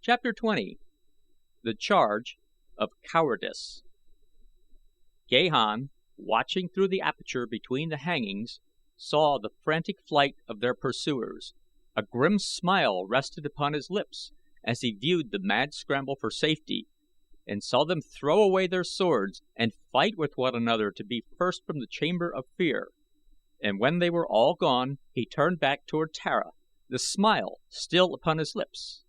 Chapter 20. The Charge of Cowardice. Gahan, watching through the aperture between the hangings, saw the frantic flight of their pursuers. A grim smile rested upon his lips as he viewed the mad scramble for safety, and saw them throw away their swords and fight with one another to be first from the chamber of fear. And when they were all gone he turned back toward Tara, the smile still upon his lips.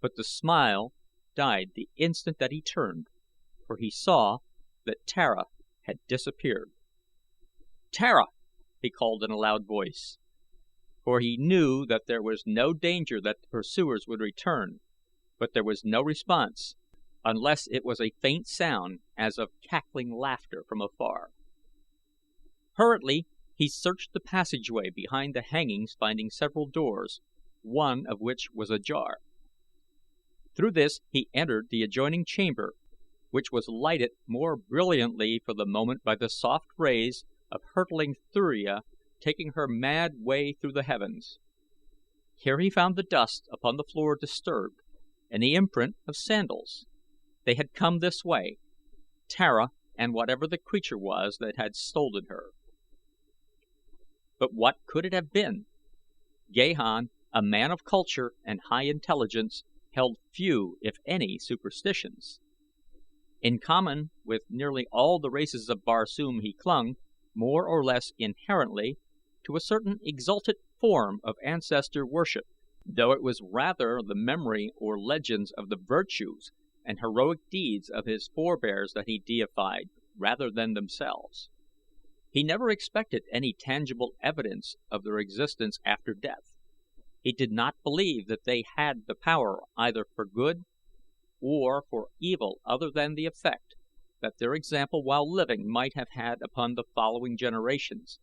But the smile died the instant that he turned, for he saw that Tara had disappeared. "Tara!" he called in a loud voice, for he knew that there was no danger that the pursuers would return, but there was no response, unless it was a faint sound as of cackling laughter from afar. Hurriedly he searched the passageway behind the hangings, finding several doors, one of which was ajar. Through this he entered the adjoining chamber, which was lighted more brilliantly for the moment by the soft rays of hurtling Thuria taking her mad way through the heavens. Here he found the dust upon the floor disturbed, and the imprint of sandals. They had come this way, Tara and whatever the creature was that had stolen her. But what could it have been? Gahan, a man of culture and high intelligence, held few, if any, superstitions. In common with nearly all the races of Barsoom he clung, more or less inherently, to a certain exalted form of ancestor worship, though it was rather the memory or legends of the virtues and heroic deeds of his forebears that he deified rather than themselves. He never expected any tangible evidence of their existence after death. He did not believe that they had the power either for good or for evil other than the effect that their example while living might have had upon the following generations.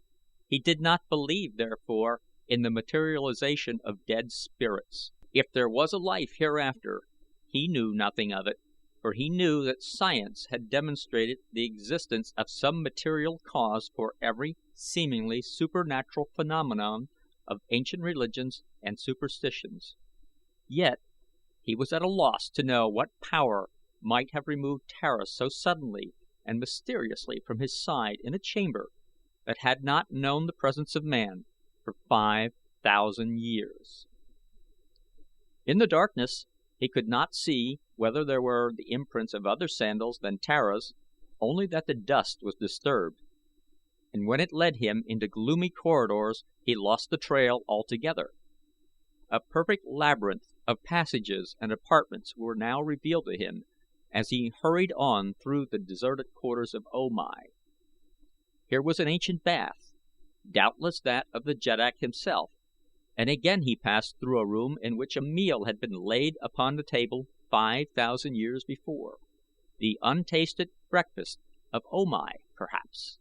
He did not believe, therefore, in the materialization of dead spirits. If there was a life hereafter, he knew nothing of it, for he knew that science had demonstrated the existence of some material cause for every seemingly supernatural phenomenon of ancient religions and superstitions. Yet he was at a loss to know what power might have removed Tara so suddenly and mysteriously from his side in a chamber that had not known the presence of man for 5,000 years. In the darkness he could not see whether there were the imprints of other sandals than Tara's, only that the dust was disturbed, and when it led him into gloomy corridors he lost the trail altogether. A perfect labyrinth of passages and apartments were now revealed to him as he hurried on through the deserted quarters of O Mai. Here was an ancient bath, doubtless that of the jeddak himself, and again he passed through a room in which a meal had been laid upon the table 5,000 years before, the untasted breakfast of O Mai, perhaps.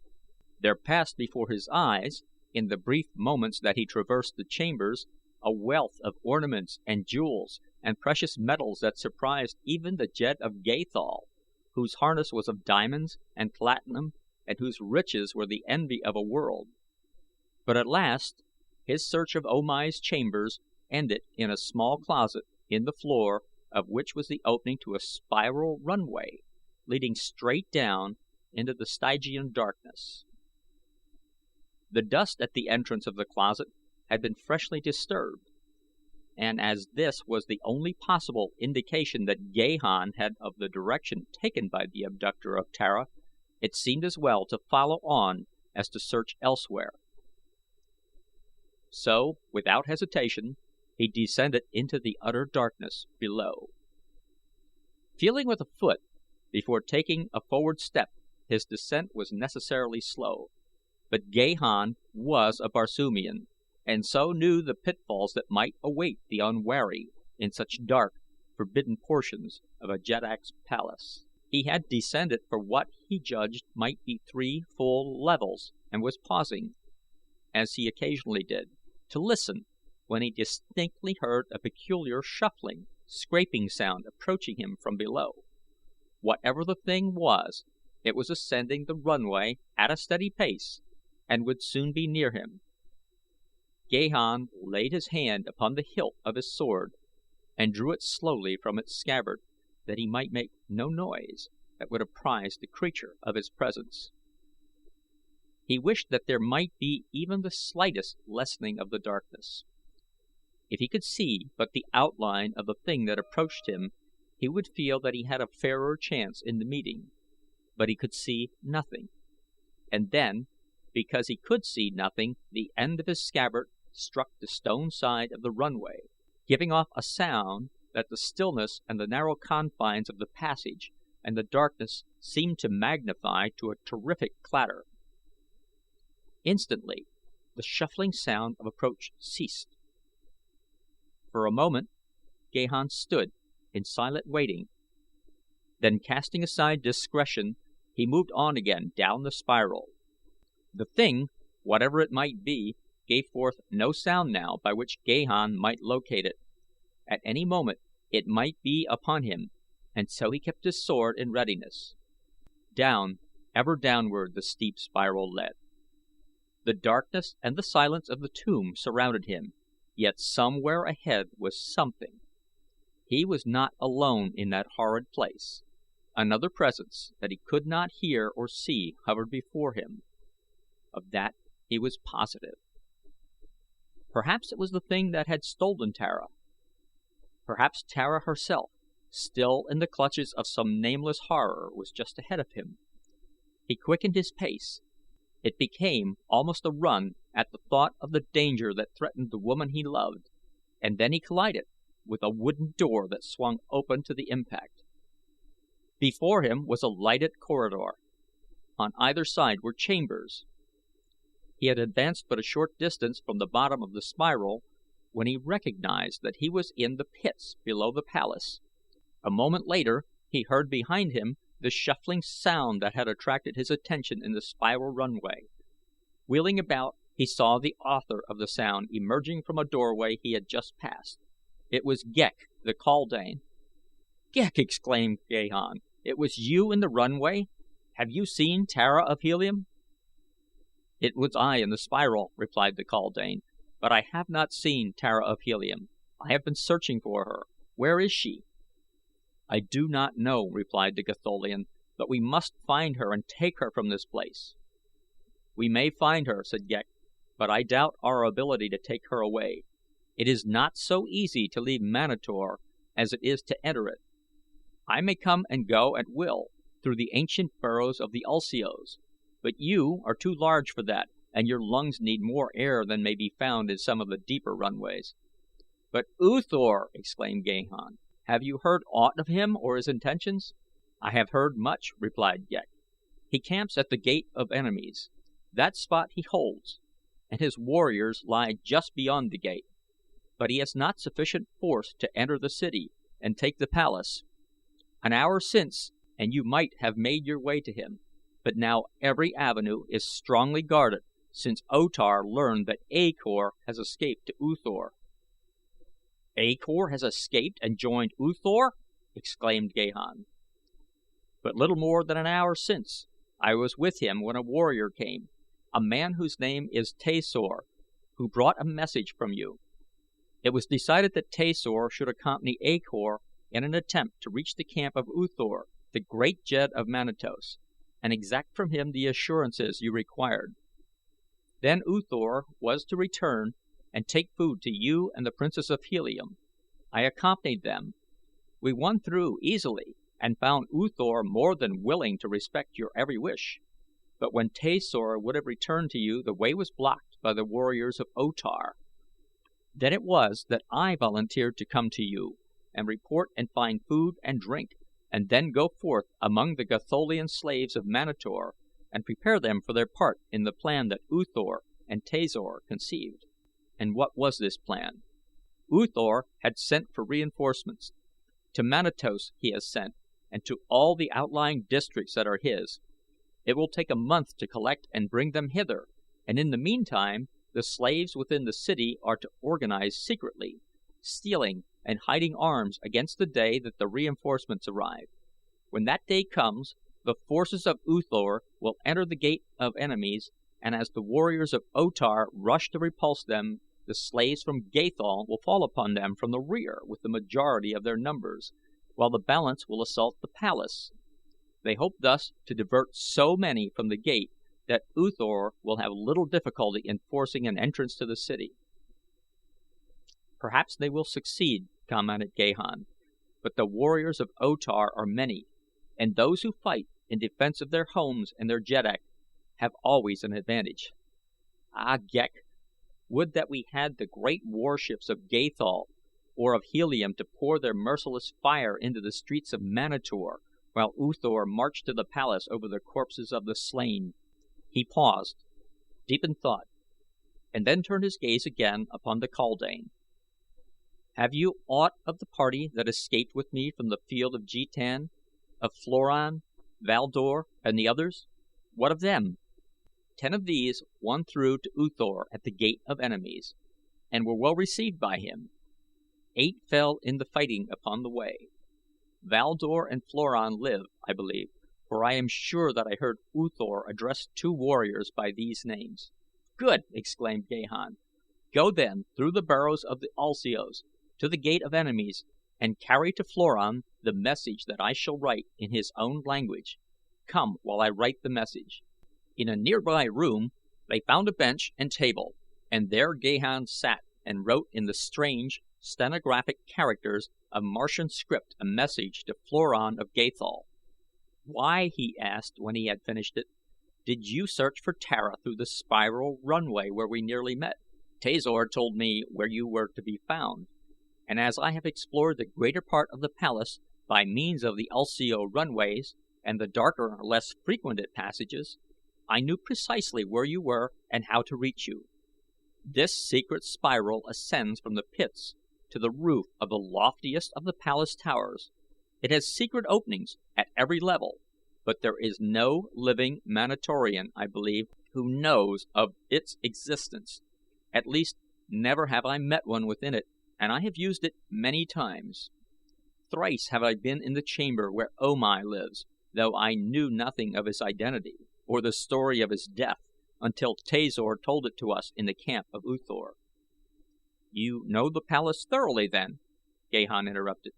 There passed before his eyes, in the brief moments that he traversed the chambers, a wealth of ornaments and jewels and precious metals that surprised even the Jed of Gathol, whose harness was of diamonds and platinum and whose riches were the envy of a world. But at last his search of O Mai's chambers ended in a small closet in the floor of which was the opening to a spiral runway leading straight down into the Stygian darkness. The dust at the entrance of the closet had been freshly disturbed, and as this was the only possible indication that Gahan had of the direction taken by the abductor of Tara, it seemed as well to follow on as to search elsewhere. So, without hesitation, he descended into the utter darkness below. Feeling with a foot before taking a forward step, his descent was necessarily slow, but Gahan was a Barsoomian, and so knew the pitfalls that might await the unwary in such dark, forbidden portions of a jeddak's palace. He had descended for what he judged might be 3 full levels and was pausing, as he occasionally did, to listen when he distinctly heard a peculiar shuffling, scraping sound approaching him from below. Whatever the thing was, it was ascending the runway at a steady pace and would soon be near him. Gahan laid his hand upon the hilt of his sword and drew it slowly from its scabbard that he might make no noise that would apprise the creature of his presence. He wished that there might be even the slightest lessening of the darkness. If he could see but the outline of the thing that approached him he would feel that he had a fairer chance in the meeting, but he could see nothing, and then, because he could see nothing, the end of his scabbard struck the stone side of the runway, giving off a sound that the stillness and the narrow confines of the passage and the darkness seemed to magnify to a terrific clatter. Instantly the shuffling sound of approach ceased. For a moment Gahan stood in silent waiting, then casting aside discretion he moved on again down the spiral. The thing, whatever it might be, gave forth no sound now by which Gahan might locate it. At any moment it might be upon him, and so he kept his sword in readiness. Down, ever downward the steep spiral led. The darkness and the silence of the tomb surrounded him, yet somewhere ahead was something. He was not alone in that horrid place. Another presence that he could not hear or see hovered before him. Of that he was positive. Perhaps it was the thing that had stolen Tara. Perhaps Tara herself, still in the clutches of some nameless horror, was just ahead of him. He quickened his pace. It became almost a run at the thought of the danger that threatened the woman he loved, and then he collided with a wooden door that swung open to the impact. Before him was a lighted corridor. On either side were chambers. He had advanced but a short distance from the bottom of the spiral when he recognized that he was in the pits below the palace. A moment later he heard behind him the shuffling sound that had attracted his attention in the spiral runway. Wheeling about he saw the author of the sound emerging from a doorway he had just passed. It was Ghek, the kaldane. "Ghek!" exclaimed Gahan. "It was you in the runway? Have you seen Tara of Helium?" "It was I in the spiral," replied the kaldane, "but I have not seen Tara of Helium. I have been searching for her. Where is she?" "I do not know," replied the Gatholian, "but we must find her and take her from this place." "We may find her," said Ghek, "but I doubt our ability to take her away. It is not so easy to leave Manator as it is to enter it. I may come and go at will through the ancient burrows of the ulsios, but you are too large for that and your lungs need more air than may be found in some of the deeper runways." "But U Thor!" exclaimed Gahan. "Have you heard aught of him or his intentions?" "I have heard much," replied Ghek. "He camps at the Gate of Enemies. That spot he holds, and his warriors lie just beyond the gate. But he has not sufficient force to enter the city and take the palace. An hour since and you might have made your way to him, but now every avenue is strongly guarded since O Tar learned that A Kor has escaped to U Thor." "A Kor has escaped and joined U Thor!" exclaimed Gahan. "But little more than an hour since. I was with him when a warrior came, a man whose name is Tasor, who brought a message from you. It was decided that Tasor should accompany A Kor in an attempt to reach the camp of U Thor, the great Jed of Manatos, and exact from him the assurances you required. Then U Thor was to return and take food to you and the Princess of Helium. I accompanied them. We won through easily and found U Thor more than willing to respect your every wish, but when Tasor would have returned to you the way was blocked by the warriors of O Tar. Then it was that I volunteered to come to you and report and find food and drink, and then go forth among the Gatholian slaves of Manator and prepare them for their part in the plan that U Thor and Tasor conceived." "And what was this plan?" "U Thor had sent for reinforcements. To Manatos he has sent, and to all the outlying districts that are his. It will take a month to collect and bring them hither, and in the meantime the slaves within the city are to organize secretly, stealing and hiding arms against the day that the reinforcements arrive. When that day comes the forces of U Thor will enter the Gate of Enemies, and as the warriors of O Tar rush to repulse them the slaves from Gathol will fall upon them from the rear with the majority of their numbers, while the balance will assault the palace. They hope thus to divert so many from the gate that U Thor will have little difficulty in forcing an entrance to the city." "Perhaps they will succeed," commented Gahan, "but the warriors of O Tar are many, and those who fight in defense of their homes and their jeddak have always an advantage. Ah, Ghek, would that we had the great warships of Gathol or of Helium to pour their merciless fire into the streets of Manator while U Thor marched to the palace over the corpses of the slain." He paused, deep in thought, and then turned his gaze again upon the kaldane. "Have you aught of the party that escaped with me from the field of Jetan, of Floran, Valdor, and the others? What of them?" 10 of these won through to U Thor at the Gate of Enemies, and were well received by him. 8 fell in the fighting upon the way. Valdor and Floran live, I believe, for I am sure that I heard U Thor address 2 warriors by these names. "Good!" exclaimed Gahan. "Go then through the burrows of the Alcios to the Gate of Enemies and carry to Floran the message that I shall write in his own language. Come while I write the message." In a nearby room they found a bench and table, and there Gahan sat and wrote in the strange, stenographic characters of Martian script a message to Floran of Gathol. "Why," he asked when he had finished it, "did you search for Tara through the spiral runway where we nearly met? Tasor told me where you were to be found, and as I have explored the greater part of the palace by means of the Ulsio runways and the darker, less frequented passages, I knew precisely where you were and how to reach you. This secret spiral ascends from the pits to the roof of the loftiest of the palace towers. It has secret openings at every level, but there is no living Manatorian, I believe, who knows of its existence. At least, never have I met one within it, and I have used it many times. Thrice have I been in the chamber where O Mai lives, though I knew nothing of his identity or the story of his death until Tasor told it to us in the camp of U Thor." "You know the palace thoroughly, then?" Gahan interrupted.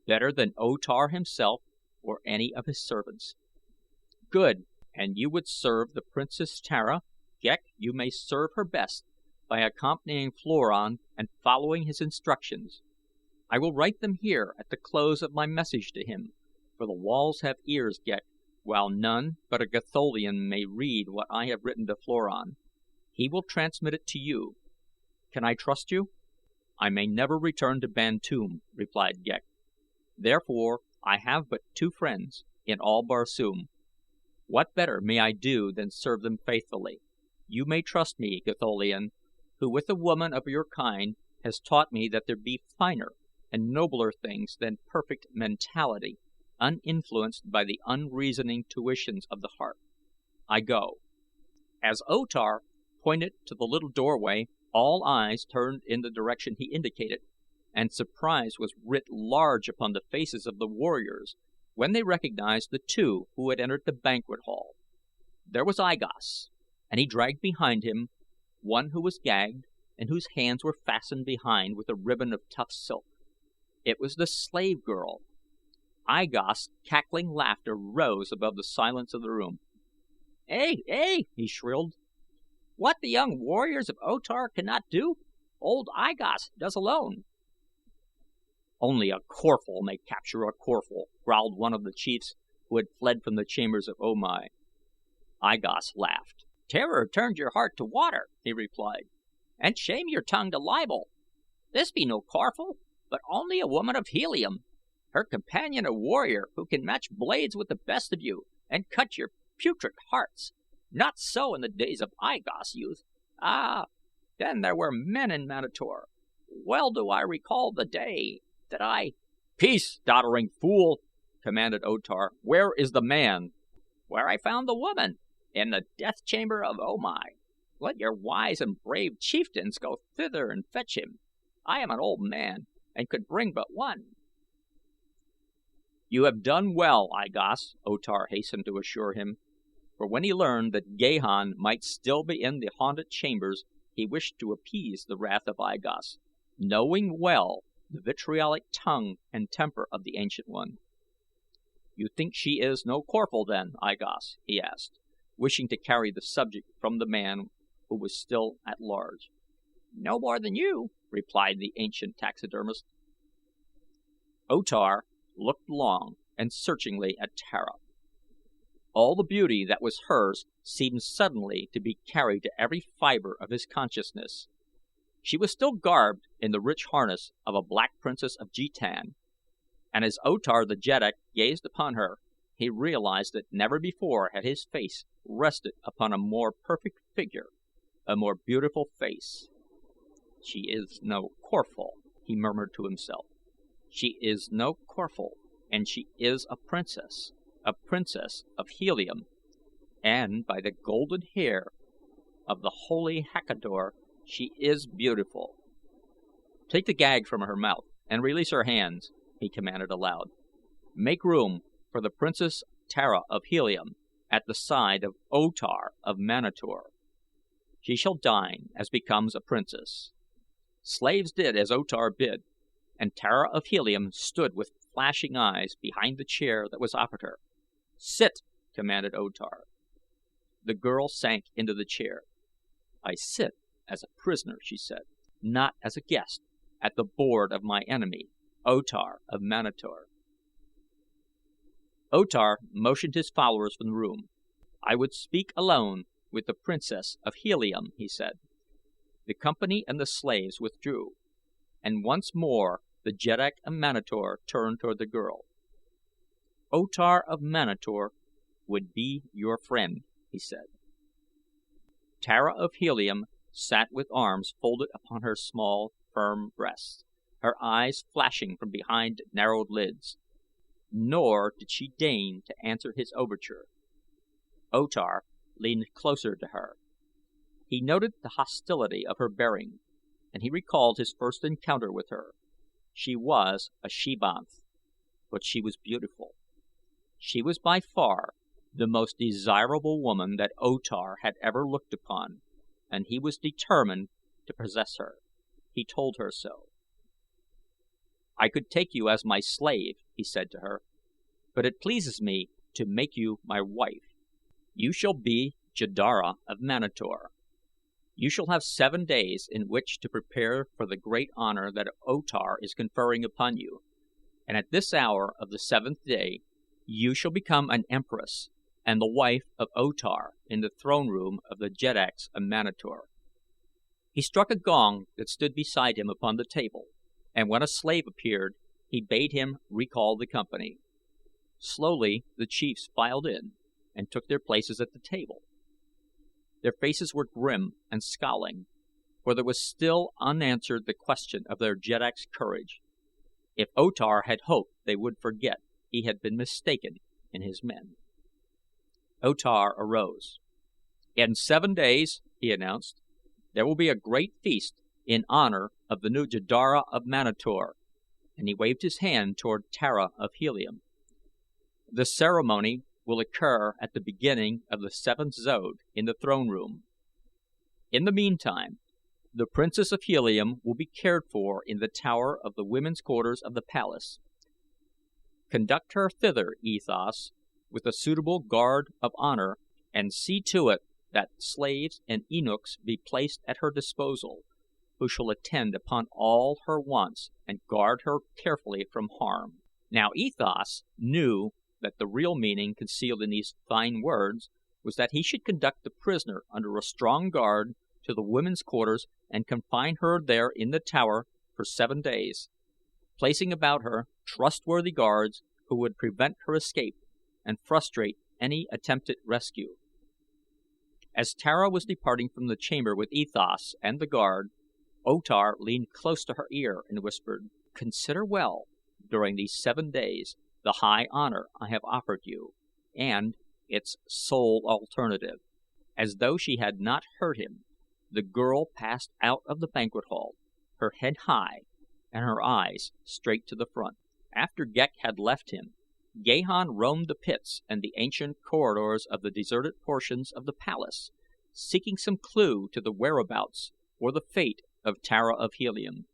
"Better than O Tar himself or any of his servants." "Good. And you would serve the Princess Tara? Ghek, you may serve her best by accompanying Floran and following his instructions. I will write them here at the close of my message to him, for the walls have ears, Ghek, while none but a Gatholian may read what I have written to Floran. He will transmit it to you. Can I trust you?" "I may never return to Bantoom," replied Ghek. "Therefore I have but 2 friends in all Barsoom. What better may I do than serve them faithfully? You may trust me, Gatholian, who with a woman of your kind has taught me that there be finer and nobler things than perfect mentality, uninfluenced by the unreasoning tuitions of the heart. I go." As O Tar pointed to the little doorway, all eyes turned in the direction he indicated, and surprise was writ large upon the faces of the warriors when they recognized the 2 who had entered the banquet hall. There was I Gos, and he dragged behind him one who was gagged and whose hands were fastened behind with a ribbon of tough silk. It was the slave girl. I Gos' cackling laughter rose above the silence of the room. "Eh, eh!" he shrilled. "What the young warriors of O Tar cannot do, old I Gos does alone." "Only a Corphal may capture a Corphal," growled one of the chiefs who had fled from the chambers of O Mai. I Gos laughed. "Terror turns your heart to water," he replied, "and shame your tongue to libel. This be no Corphal, but only a woman of Helium, her companion a warrior who can match blades with the best of you and cut your putrid hearts. Not so in the days of I Gos' youth. Ah, then there were men in Manator. Well do I recall the day that I—" "Peace, doddering fool!" commanded O Tar. "Where is the man?" "Where I found the woman, in the death chamber of O Mai. Let your wise and brave chieftains go thither and fetch him. I am an old man and could bring but one." "You have done well, I Gos," O Tar hastened to assure him, for when he learned that Gahan might still be in the haunted chambers he wished to appease the wrath of I Gos, knowing well the vitriolic tongue and temper of the ancient one. "You think she is no Corphal, then, I Gos?" he asked, wishing to carry the subject from the man who was still at large. "No more than you," replied the ancient taxidermist. O Tar looked long and searchingly at Tara. All the beauty that was hers seemed suddenly to be carried to every fiber of his consciousness. She was still garbed in the rich harness of a black princess of Jetan, and as O Tar the Jeddak gazed upon her he realized that never before had his face rested upon a more perfect figure, a more beautiful face. "She is no Corphal," he murmured to himself. "She is no Corphal, and she is a princess of Helium, and by the golden hair of the holy Hakkador, she is beautiful." "Take the gag from her mouth and release her hands," he commanded aloud. "Make room for the Princess Tara of Helium at the side of O Tar of Manator. She shall dine as becomes a princess." Slaves did as O Tar bid, and Tara of Helium stood with flashing eyes behind the chair that was offered her. "Sit!" commanded O Tar. The girl sank into the chair. "I sit as a prisoner," she said, "not as a guest at the board of my enemy, O Tar of Manator." O Tar motioned his followers from the room. "I would speak alone with the Princess of Helium," he said. The company and the slaves withdrew, and once more the Jeddak of Manator turned toward the girl. "O Tar of Manator would be your friend," he said. Tara of Helium sat with arms folded upon her small, firm breasts, her eyes flashing from behind narrowed lids. Nor did she deign to answer his overture. O Tar leaned closer to her. He noted the hostility of her bearing, and he recalled his first encounter with her. She was a she-banth, but she was beautiful. She was by far the most desirable woman that O Tar had ever looked upon, and he was determined to possess her. He told her so. "I could take you as my slave," he said to her, "but it pleases me to make you my wife. You shall be Jeddara of Manator. You shall have 7 days in which to prepare for the great honor that O Tar is conferring upon you, and at this hour of the 7th day you shall become an empress and the wife of O Tar in the throne room of the Jeddaks of Manator." He struck a gong that stood beside him upon the table, and when a slave appeared he bade him recall the company. Slowly the chiefs filed in and took their places at the table. Their faces were grim and scowling, for there was still unanswered the question of their Jeddak's courage. If O Tar had hoped they would forget, he had been mistaken in his men. O Tar arose. "In 7 days," he announced, "there will be a great feast in honor of the new Jeddara of Manator," and he waved his hand toward Tara of Helium. "The ceremony will occur at the beginning of the 7th Zode in the throne room. In the meantime the Princess of Helium will be cared for in the tower of the women's quarters of the palace. Conduct her thither, E Thas, with a suitable guard of honor, and see to it that slaves and eunuchs be placed at her disposal, who shall attend upon all her wants and guard her carefully from harm." Now E Thas knew that the real meaning concealed in these fine words was that he should conduct the prisoner under a strong guard to the women's quarters and confine her there in the tower for 7 days, placing about her trustworthy guards who would prevent her escape and frustrate any attempted rescue. As Tara was departing from the chamber with E Thas and the guard, O Tar leaned close to her ear and whispered, "Consider well during these 7 days the high honor I have offered you, and its sole alternative." As though she had not heard him, the girl passed out of the banquet hall, her head high and her eyes straight to the front. After Ghek had left him, Gahan roamed the pits and the ancient corridors of the deserted portions of the palace, seeking some clue to the whereabouts or the fate of Tara of Helium.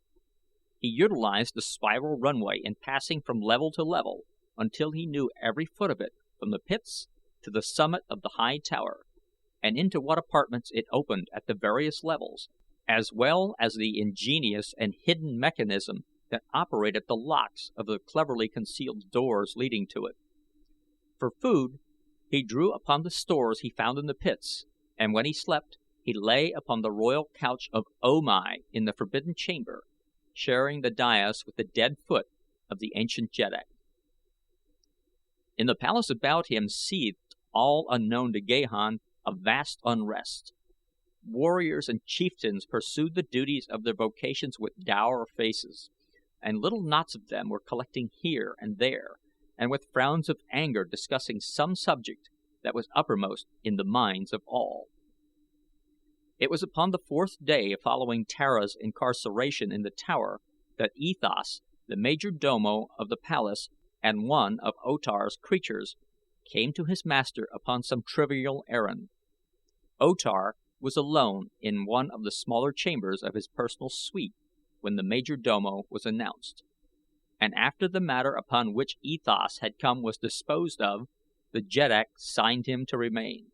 He utilized the spiral runway in passing from level to level until he knew every foot of it from the pits to the summit of the high tower, and into what apartments it opened at the various levels, as well as the ingenious and hidden mechanism that operated the locks of the cleverly concealed doors leading to it. For food, he drew upon the stores he found in the pits, and when he slept, he lay upon the royal couch of O Mai in the forbidden chamber, sharing the dais with the dead foot of the ancient Jeddak. In the palace about him seethed, all unknown to Gahan, a vast unrest. Warriors and chieftains pursued the duties of their vocations with dour faces, and little knots of them were collecting here and there, and with frowns of anger discussing some subject that was uppermost in the minds of all. It was upon the 4th day following Tara's incarceration in the tower that Ethos, the major domo of the palace and one of O Tar's creatures, came to his master upon some trivial errand. O Tar was alone in one of the smaller chambers of his personal suite when the major domo was announced, and after the matter upon which Ethos had come was disposed of, the Jeddak signed him to remain.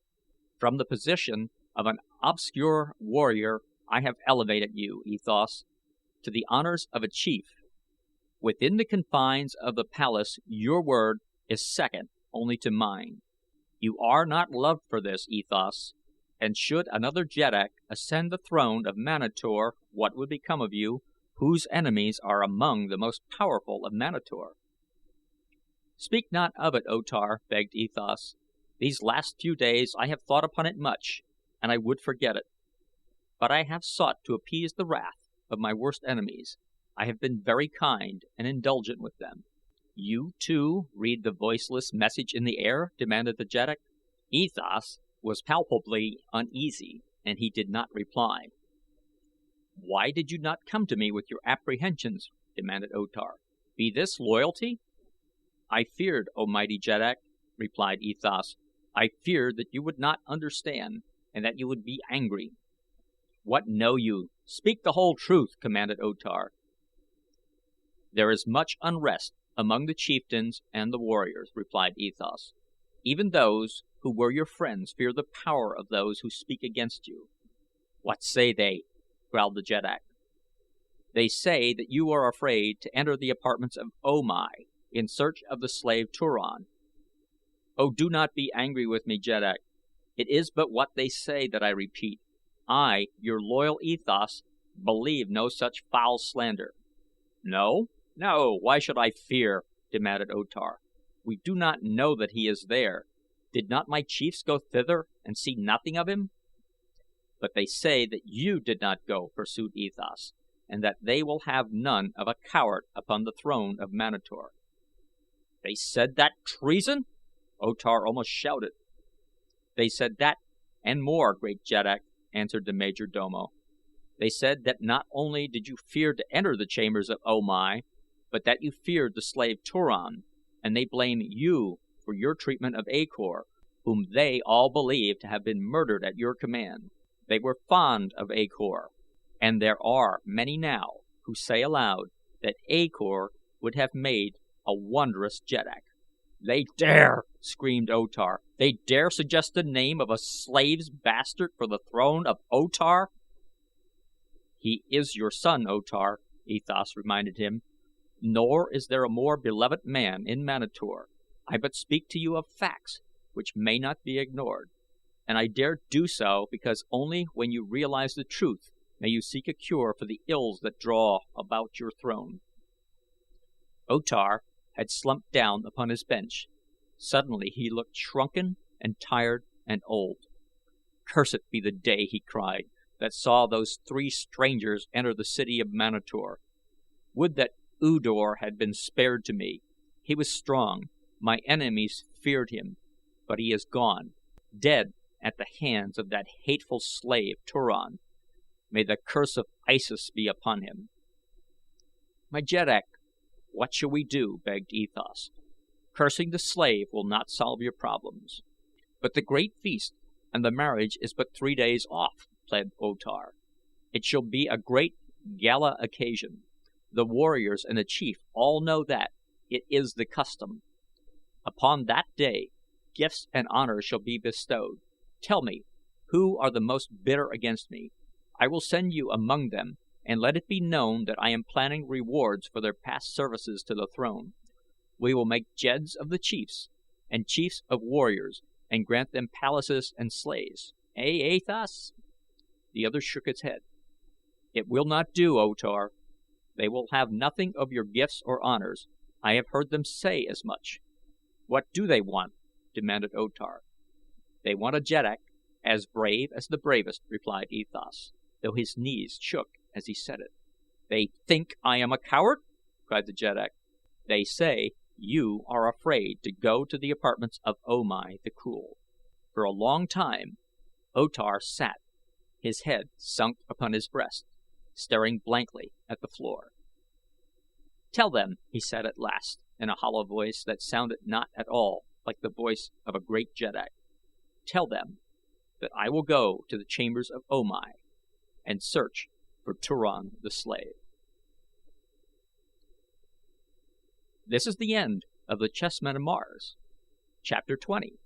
From the position of an obscure warrior I have elevated you, Ethos, to the honors of a chief. Within the confines of the palace your word is second only to mine. You are not loved for this, Ethos, and should another Jeddak ascend the throne of Manator, what would become of you, whose enemies are among the most powerful of Manator? Speak not of it, O Tar, begged Ethos. These last few days I have thought upon it much, and I would forget it. But I have sought to appease the wrath of my worst enemies. I have been very kind and indulgent with them. You, too, read the voiceless message in the air? Demanded the Jeddak. Ethos was palpably uneasy, and he did not reply. Why did you not come to me with your apprehensions? Demanded O Tar. Be this loyalty? I feared, O mighty Jeddak, replied Ethos. I feared that you would not understand, and that you would be angry. What know you? Speak the whole truth, commanded O Tar. There is much unrest among the chieftains and the warriors, replied Ethos. Even those who were your friends fear the power of those who speak against you. What say they? Growled the Jeddak. They say that you are afraid to enter the apartments of O Mai in search of the slave Turan. Oh, do not be angry with me, Jeddak. It is but what they say that I repeat. I, your loyal Ethos, believe no such foul slander. No? No, why should I fear? Demanded O Tar. We do not know that he is there. Did not my chiefs go thither and see nothing of him? But they say that you did not go, pursued Ethos, and that they will have none of a coward upon the throne of Manator. They said that treason? O Tar almost shouted. They said that and more, great Jeddak, answered the major domo. They said that not only did you fear to enter the chambers of O Mai, but that you feared the slave Turan, and they blame you for your treatment of A Kor, whom they all believe to have been murdered at your command. They were fond of A Kor, and there are many now who say aloud that A Kor would have made a wondrous Jeddak. They dare! Screamed O Tar. They dare suggest the name of a slave's bastard for the throne of O Tar? He is your son, O Tar, Ethos reminded him. Nor is there a more beloved man in Manator. I but speak to you of facts which may not be ignored, and I dare do so because only when you realize the truth may you seek a cure for the ills that draw about your throne. O Tar had slumped down upon his bench. Suddenly he looked shrunken and tired and old. Cursed be the day, he cried, that saw those 3 strangers enter the city of Manator. Would that Udor had been spared to me. He was strong. My enemies feared him, but he is gone, dead at the hands of that hateful slave Turan. May the curse of Isis be upon him. My Jeddak, what shall we do? Begged Ethos. Cursing the slave will not solve your problems. But the great feast and the marriage is but 3 days off, pled O Tar. It shall be a great gala occasion. The warriors and the chief all know that it is the custom. Upon that day gifts and honors shall be bestowed. Tell me, who are the most bitter against me? I will send you among them, and let it be known that I am planning rewards for their past services to the throne. We will make jeds of the chiefs, and chiefs of warriors, and grant them palaces and slaves. Eh, Athos?" The other shook his head. "It will not do, O Tar. They will have nothing of your gifts or honors. I have heard them say as much." "What do they want?" demanded O Tar. "They want a jeddak as brave as the bravest," replied E Thas, though his knees shook as he said it. "They think I am a coward?" cried the jeddak. "They say you are afraid to go to the apartments of O Mai the Cruel." For a long time O Tar sat, his head sunk upon his breast, staring blankly at the floor. "Tell them," he said at last in a hollow voice that sounded not at all like the voice of a great jeddak, "tell them that I will go to the chambers of O Mai and search for Turan the slave." This is the end of the Chessmen of Mars, Chapter 20.